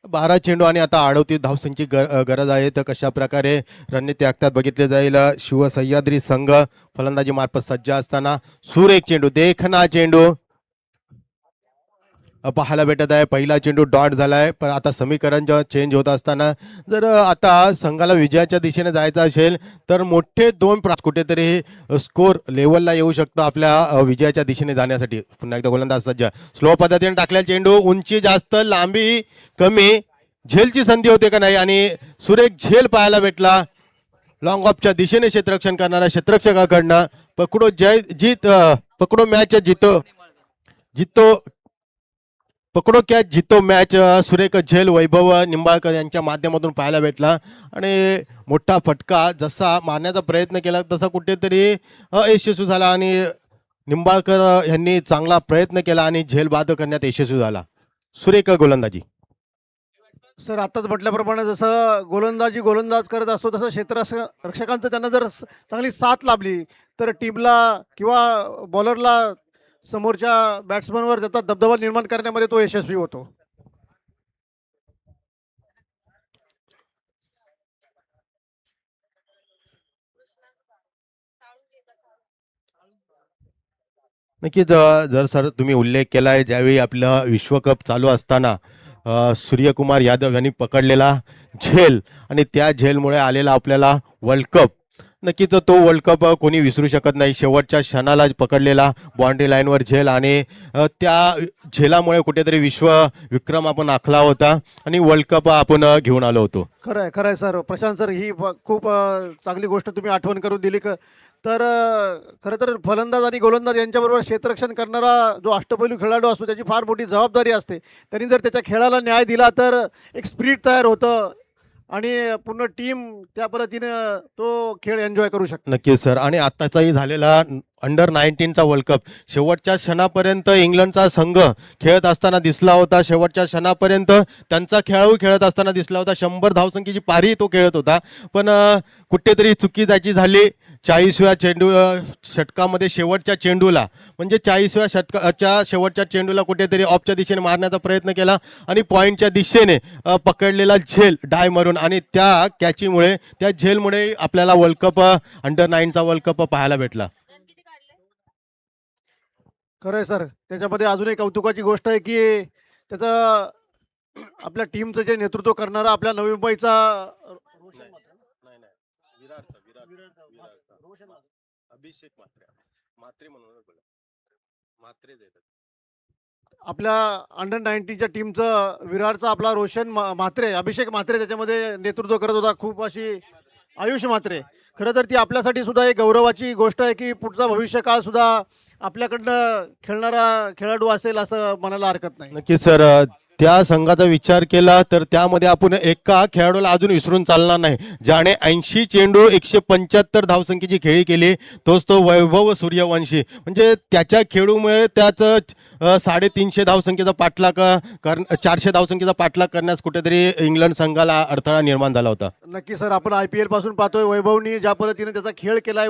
12 चेंडू आणि आता 38 धावसंख्येची गरज आहे. तर कशा प्रकारे रणनीती आखतात बघितले जाईल. शिवसह्याद्री संघ फलंदाजी मार्फत सज्ज असताना सुरेख चेंडू, देखना चेंडू. पाहायला भेटत आहे. पहिला चेंडू डॉट झाला आहे, पण आता समीकरण जेव्हा चेंज होत असताना जर आता संघाला विजयाच्या दिशेने जायचं असेल तर मोठे दोन कुठेतरी स्कोर लेवलला येऊ शकतो आपल्या विजयाच्या दिशेने जाण्यासाठी. पुन्हा एकदा गोलंदाज सज्ज, स्लो पद्धतीने टाकलेला चेंडू, उंची जास्त लांबी कमी, झेलची संधी होते का नाही आणि सुरेख झेल पाहायला भेटला. लॉंग ऑफच्या दिशेने क्षेत्ररक्षण करणारा क्षेत्ररक्षकाकडनं पकडो जय जीत पकडो मॅच जितो जितो पकडो कॅच जितो मॅच सुरेख झेल वैभव निंबाळकर यांच्या माध्यमातून पाहायला भेटला. आणि मोठा फटका जसा मारण्याचा प्रयत्न केला तसा कुठेतरी अयशस्वी झाला आणि निंबाळकर यांनी चांगला प्रयत्न केला आणि झेल बाद करण्यात यशस्वी झाला. सुरेख गोलंदाजी. सर आत्ताच म्हटल्याप्रमाणे जसं गोलंदाज करत असतो तसं क्षेत्ररक्षकांचं त्यांना जर चांगली साथ लाभली तर टीमला किंवा बॉलरला समोरच्या बॅट्समनवर त्याचा दबदबा निर्माण करण्यामध्ये तो यशस्वी होतो. नक्कीच जर सर तुम्ही उल्लेख केला आहे ज्यावेळी आपलं विश्वकप चालू असताना सूर्यकुमार यादव यांनी पकडलेला झेल आणि त्या झेलमुळे आलेला आपल्याला वर्ल्ड कप, नक्कीच तो वर्ल्ड कप कोणी विसरू शकत नाही. शेवटच्या क्षणाला पकडलेला बाउंड्री लाईनवर झेल आणि त्या झेलामुळे कुठेतरी विश्व विक्रम आपण आखला होता आणि वर्ल्ड कप आपण घेऊन आलो होतो. खरं आहे सर. प्रशांत सर, ही खूप चांगली गोष्ट तुम्ही आठवण करून दिली. तर खरं तर फलंदाज आणि गोलंदाज यांच्याबरोबर क्षेत्ररक्षण करणारा जो अष्टपैलू खेळाडू असतो त्याची फार मोठी जबाबदारी असते. त्यांनी जर त्याच्या खेळाला न्याय दिला तर एक स्पिरिट तयार होतं आणि पूर्ण टीम त्या पद्धतीनं तो खेळ एन्जॉय करू शकते. नक्कीच सर. आणि आत्ताचाही झालेला अंडर 19चा वर्ल्ड कप शेवटच्या क्षणापर्यंत इंग्लंडचा संघ खेळत असताना दिसला होता. शेवटच्या क्षणापर्यंत त्यांचा खेळाडू खेळत असताना दिसला होता. 100 धावसंख्येची पारी तो खेळत होता, पण कुठेतरी चुकी त्याची झाली. 40व्या षटकामध्ये शेवटच्या चेंडूला म्हणजे 40व्या षटकाच्या शेवटच्या चेंडूला कुठेतरी ऑफच्या दिशेने मारण्याचा प्रयत्न केला आणि पॉईंटच्या दिशेने पकडलेला झेल डाय मारून आणि त्या कॅचीमुळे त्या झेलमुळे आपल्याला वर्ल्ड कप अंडर 9चा वर्ल्ड कप पाहायला भेटला. खरं आहे सर. त्याच्यामध्ये अजून एक कौतुकाची गोष्ट आहे की त्याचं आपल्या टीमचं जे नेतृत्व करणारा आपल्या नवी मुंबईचा अभिषेक म्हात्रे म्हणून आपल्या अंडर 19च्या टीमचं विरारचा आपला म्हात्रे अभिषेक म्हात्रे त्याच्यामध्ये नेतृत्व करत होता. खूप अशी आयुष म्हात्रे. खरं तर ती आपल्यासाठी सुद्धा एक गौरवाची गोष्ट आहे की पुढचा भविष्यकाळ सुद्धा आपल्याकडनं खेळणारा खेळाडू असेल असं म्हणायला हरकत नाही. नक्कीच सर. त्या संघाचा विचार केला तर त्यामध्ये आपण एका खेळाडूला अजून विसरून चालणार नाही ज्याने 80 चेंडू 175 धावसंख्येची खेळी केली, तोच तो वैभव सूर्यवंशी. म्हणजे त्याच्या खेळूमुळे त्याचं 350 धावसंख्येचा पाठलाग 400 धावसंख्येचा पाठलाग करण्यास कुठेतरी इंग्लंड संघाला अडथळा निर्माण झाला होता. नक्की सर. आपण IPL पासून पाहतोय वैभवनी ज्या पद्धतीने त्याचा खेळ केलाय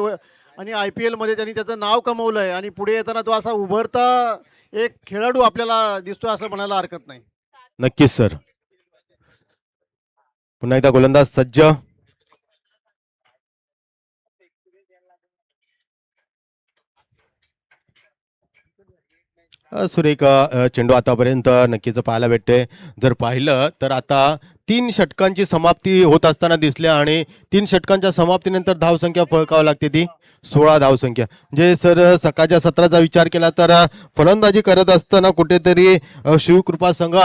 आणि IPL मध्ये त्यांनी त्याचं नाव कमवलंय आणि पुढे येताना तो असा उभरता एक खेळाडू आपल्याला दिसतोय असं म्हणायला हरकत नाही. नक्कीच सर. पुन्हा एकदा गोलंदाज सज्ज. सुरेख चेंडू आतापर्यंत नक्कीच पाहायला भेटते. जर पाहिलं तर आता 3 षटकांची समाप्ती होत असताना दिसल्या आणि 3 षटकांच्या समाप्तीनंतर धावसंख्या फळकावं लागते ती 16 धावसंख्या. म्हणजे सर सकाळच्या सत्राचा विचार केला तर फलंदाजी करत असताना कुठेतरी शिवकृपा संघ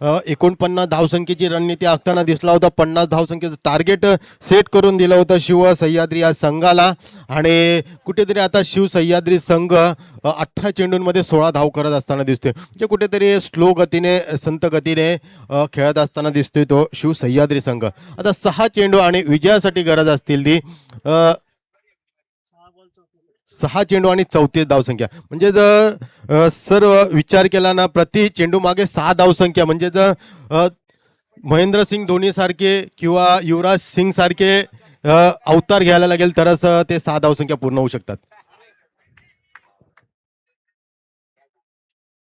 49 धावसंख्येची रणनीती आखताना दिसला होता. 50 धावसंख्येचं टार्गेट सेट करून दिलं होतं शिव सह्याद्री या संघाला आणि कुठेतरी आता शिव सह्याद्री संघ 18 चेंडूंमध्ये 16 धाव करत असताना दिसतोय. म्हणजे कुठेतरी स्लो गतीने संत गतीने खेळत असताना दिसतोय तो शिव सह्याद्री संघ. आता 6 चेंडू आणि विजयासाठी गरज असतील ती 6 चेंडू आणि 34 धावसंख्या. म्हणजे जर सर विचार केला ना प्रति चेंडू मागे 6 धावसंख्या म्हणजे जर महेंद्रसिंग धोनी सारखे किंवा युवराज सिंग सारखे अवतार घ्यायला लागेल तरच ते 6 धावसंख्या पूर्ण होऊ शकतात.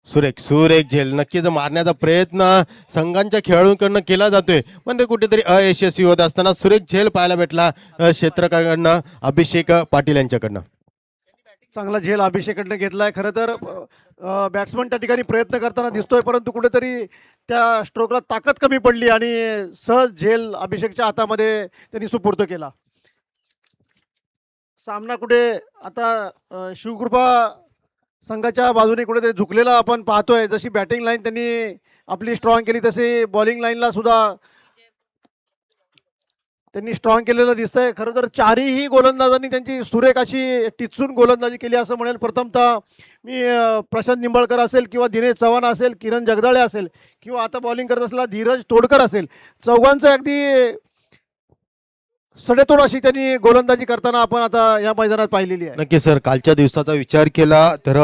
सुरेख झेल नक्कीच मारण्याचा प्रयत्न संघांच्या खेळाडूंकडनं केला जातोय पण ते कुठेतरी अयशस्वी होत असताना सुरेख झेल पाहायला भेटला क्षेत्रकाकडनं अभिषेक पाटील यांच्याकडनं. चांगला झेल अभिषेकडनं घेतलाय. खरं तर बॅट्समन त्या ठिकाणी प्रयत्न करताना दिसतोय, परंतु कुठेतरी त्या स्ट्रोकला ताकद कमी पडली आणि सहज झेल अभिषेकच्या हातामध्ये त्यांनी सुपूर्द केला. सामना कुठे आता शिवकृपा संघाच्या बाजूने कुठेतरी झुकलेला आपण पाहतोय. जशी बॅटिंग लाईन त्यांनी आपली स्ट्रॉंग केली तशी बॉलिंग लाईनला सुद्धा त्यांनी स्ट्रॉंग केलेलं दिसतंय. खरं तर चारही गोलंदाजांनी त्यांची सुरेख अशी टिचून गोलंदाजी केली असं म्हणेल. प्रथमतः मी प्रशांत निंबाळकर असेल किंवा दिनेश चव्हाण असेल, किरण जगदाळे असेल किंवा आता बॉलिंग करत असलेला धीरज तोडकर असेल, चौघांचं अगदी सडेतोड अशी त्यांनी गोलंदाजी करताना आपण आता या मैदानात पाहिलेली आहे. नक्की सर, कालच्या दिवसाचा विचार केला तर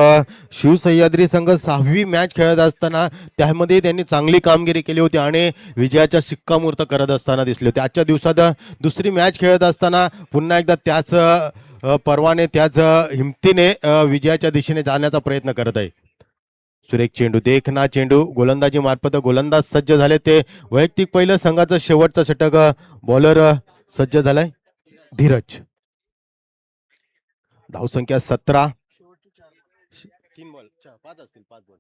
शिवसह्याद्री संघ 6वी मॅच खेळत असताना त्यामध्ये त्यांनी चांगली कामगिरी केली होती आणि विजयाच्या शिक्कामोर्तब करत असताना दिसले होते. आजच्या दिवसात दुसरी मॅच खेळत असताना पुन्हा एकदा त्याच पर्वाने त्याच हिमतीने विजयाच्या दिशेने जाण्याचा प्रयत्न करत आहे. सुरेख चेंडू, देखना चेंडू, गोलंदाजी मार्फत गोलंदाज सज्ज झाले. ते वैयक्तिक पहिलं संघाचं शेवटचं षटक बॉलर सज्ज झालाय धीरज. धावसंख्या 17. 3 बॉल 5 असतील 5 बॉल.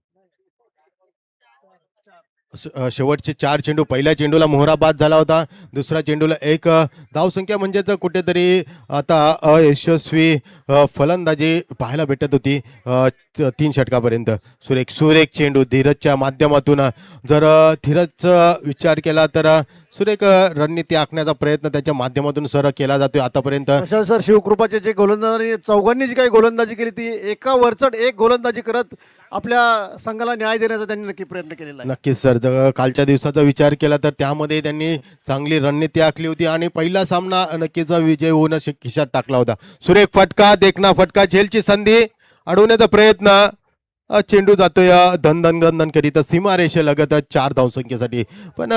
शेवटचे 4 चेंडू. पहिल्या चेंडूला मोहरा बाद झाला होता, दुसऱ्या चेंडूला 1 धावसंख्या म्हणजेच कुठेतरी आता अयशस्वी फलंदाजी पाहायला भेटत होती 3 षटकापर्यंत. सुरेख चेंडू धीरजच्या माध्यमातून. जर धीरजचा विचार केला तर सुरेख रणनीती आखण्याचा प्रयत्न त्याच्या माध्यमातून सर केला जातोय आतापर्यंत. सर शिवकृपाचे जे गोलंदाजांनी चौघांनी जी काही गोलंदाजी केली ती एका वरचढ एक गोलंदाजी करत आपल्या संघाला न्याय देण्याचा त्यांनी नक्की प्रयत्न केलेला आहे. नक्कीच सर, कालच्या दिवसाचा विचार केला तर त्यामध्ये त्यांनी चांगली रणनीती आखली होती आणि पहिला सामना नक्कीच विजय होऊन खिशात टाकला होता. सुरेख फटका, देखना फटका, झेलची संधी अडवण्याचा प्रयत्न. चेंडू जातोय धन करीत सीमारेषेलगत 4 धावसंख्येसाठी. पण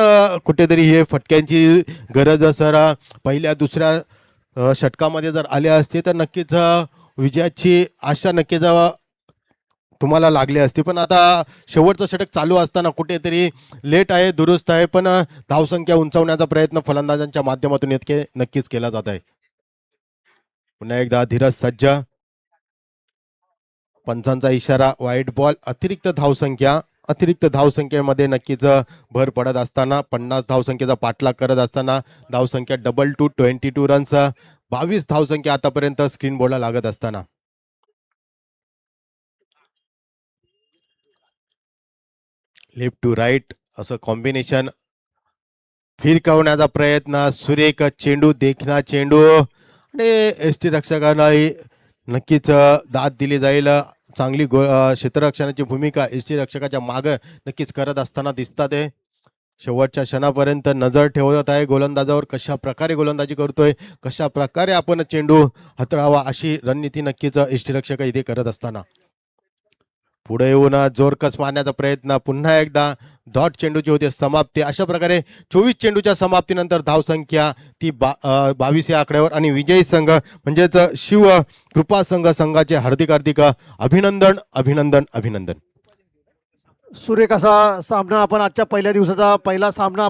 कुठेतरी हे फटक्यांची गरज सर पहिल्या दुसऱ्या षटकामध्ये जर आले असते तर नक्कीच विजयाची आशा नक्कीच तुम्हाला लागली असती. पण आता शेवटचं षटक चालू असताना कुठेतरी लेट आहे, दुरुस्त आहे, पण धावसंख्या उंचावण्याचा प्रयत्न फलंदाजांच्या माध्यमातून नक्कीच केला जात आहे. पुन्हा एकदा धीरज सज्ज. पंचांचा इशारा, व्हाईट बॉल. अतिरिक्त धावसंख्येमध्ये नक्कीच भर पडत असताना 50 धावसंख्येचा पाठलाग करत असताना धावसंख्या डबल टू 22 रन्स. 22 धावसंख्या आतापर्यंत स्क्रीन बोर्डला लागत असताना लेफ्ट टू राईट असं कॉम्बिनेशन फिरकवण्याचा प्रयत्न. सुरेख चेंडू, देखना चेंडू आणि एसटी रक्षकांनाही नक्कीच दाद दिली जाईल. चांगली क्षेत्ररक्षणाची भूमिका एसटी रक्षकाच्या मागे नक्कीच करत असताना दिसतात. आहे शेवटच्या क्षणापर्यंत नजर ठेवत आहे गोलंदाजावर, कशा प्रकारे गोलंदाजी करतोय, कशा प्रकारे आपण चेंडू हाताळावा अशी रणनीती नक्कीच एसटी रक्षक इथे करत असताना पुढे येऊन जोरकस मारण्याचा प्रयत्न. पुन्हा एकदा डॉट चेंडूची होते समाप्ती. अशा प्रकारे 24 चेंडूच्या समाप्तीनंतर धावसंख्या ती 22 या आकड्यावर आणि विजयी संघ म्हणजेच शिव कृपा संघाचे हार्दिक अभिनंदन. सुरेख असा सामना आपण आजच्या पहिल्या दिवसाचा पहिला सामना